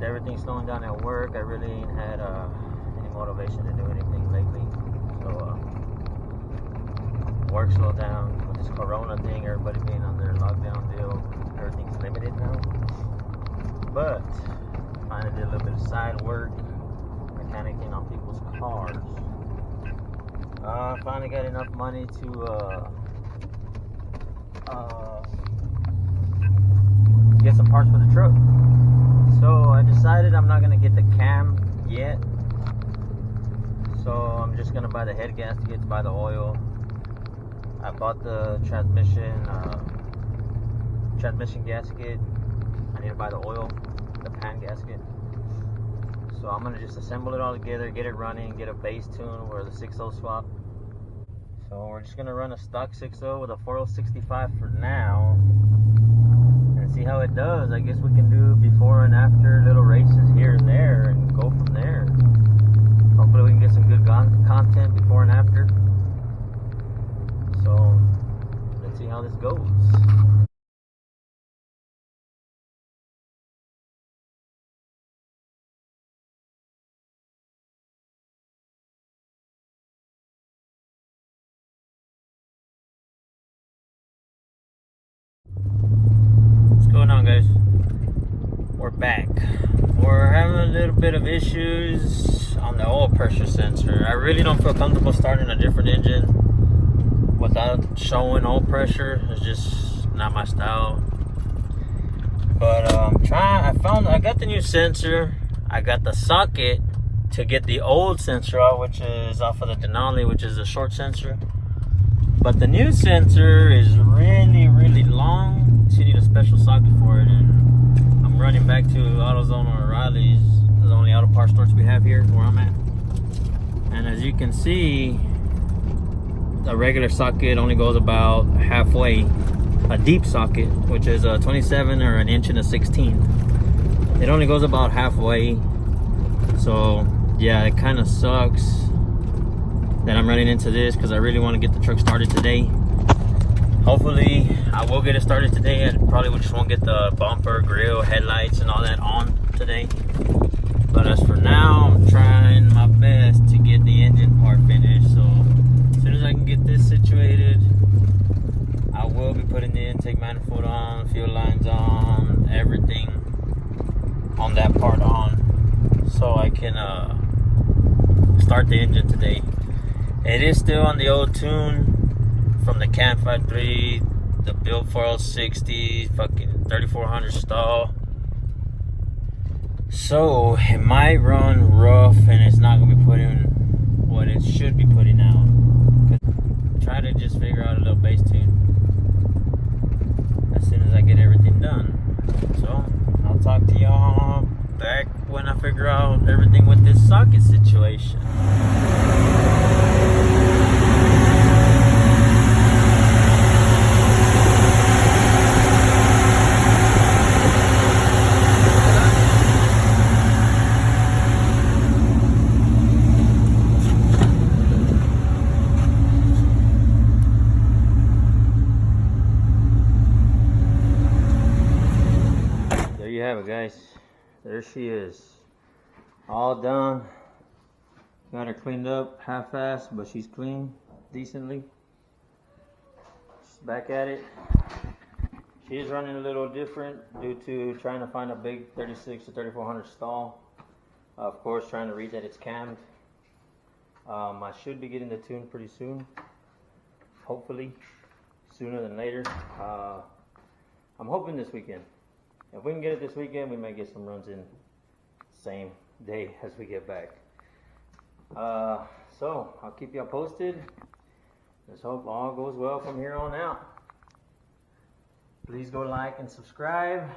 everything slowing down at work, I really ain't had any motivation to do anything lately. So work slowed down with this corona thing, everybody being on their lockdown deal, everything's limited now. But finally did a little bit of side work, mechanicing on people's cars. Finally got enough money to get some parts for the truck. So I decided I'm not gonna get the cam yet. So I'm just gonna buy the head gaskets, buy the oil. I bought the transmission gasket. I need to buy the oil, the pan gasket. So I'm gonna just assemble it all together, get it running, get a base tune or the 6.0 swap. So we're just gonna run a stock 6.0 with a 4.065 for now, and see how it does. I guess we can do before and after little races here and there, and go from there. Hopefully we can get some good content before and after. So let's see how this goes. What's going on, guys? We're back. We're having a little bit of issues on the oil pressure sensor. I really don't feel comfortable starting a different engine without showing oil pressure. It's just not my style. But I got the new sensor. I got the socket to get the old sensor out, which is off of the Denali, which is a short sensor. But the new sensor is really, really long. So you need a special socket for it. And I'm running back to AutoZone or O'Reilly's, the only auto parts stores we have here where I'm at. And as you can see, a regular socket only goes about halfway. A deep socket, which is a 27 or an inch and a 16, it only goes about halfway. So yeah, it kind of sucks that I'm running into this, because I really want to get the truck started today. Hopefully I will get it started today. I probably just won't get the bumper, grill, headlights and all that on today. But as for now, I'm trying my best to get the engine part finished. So as soon as I can get this situated, I will be putting the intake manifold on, fuel lines on, everything on that part on, so I can start the engine today. It is still on the old tune from the Cam 5.3, the build 460, fucking 3400 stall. So it might run rough and it's not gonna be putting what it should be putting out. Try to just figure out a little bass tune as soon as I get everything done. So I'll talk to y'all back when I figure out everything with this socket situation. Have it, guys. There she is, all done. Got her cleaned up, half-assed, but she's clean decently. She's back at it. She is running a little different due to trying to find a big 36 to 3400 stall. Of course, trying to read that it's cammed. I should be getting the tune pretty soon, hopefully sooner than later. I'm hoping this weekend. If we can get it this weekend, we may get some runs in same day as we get back. So I'll keep y'all posted. Let's hope all goes well from here on out. Please go like and subscribe.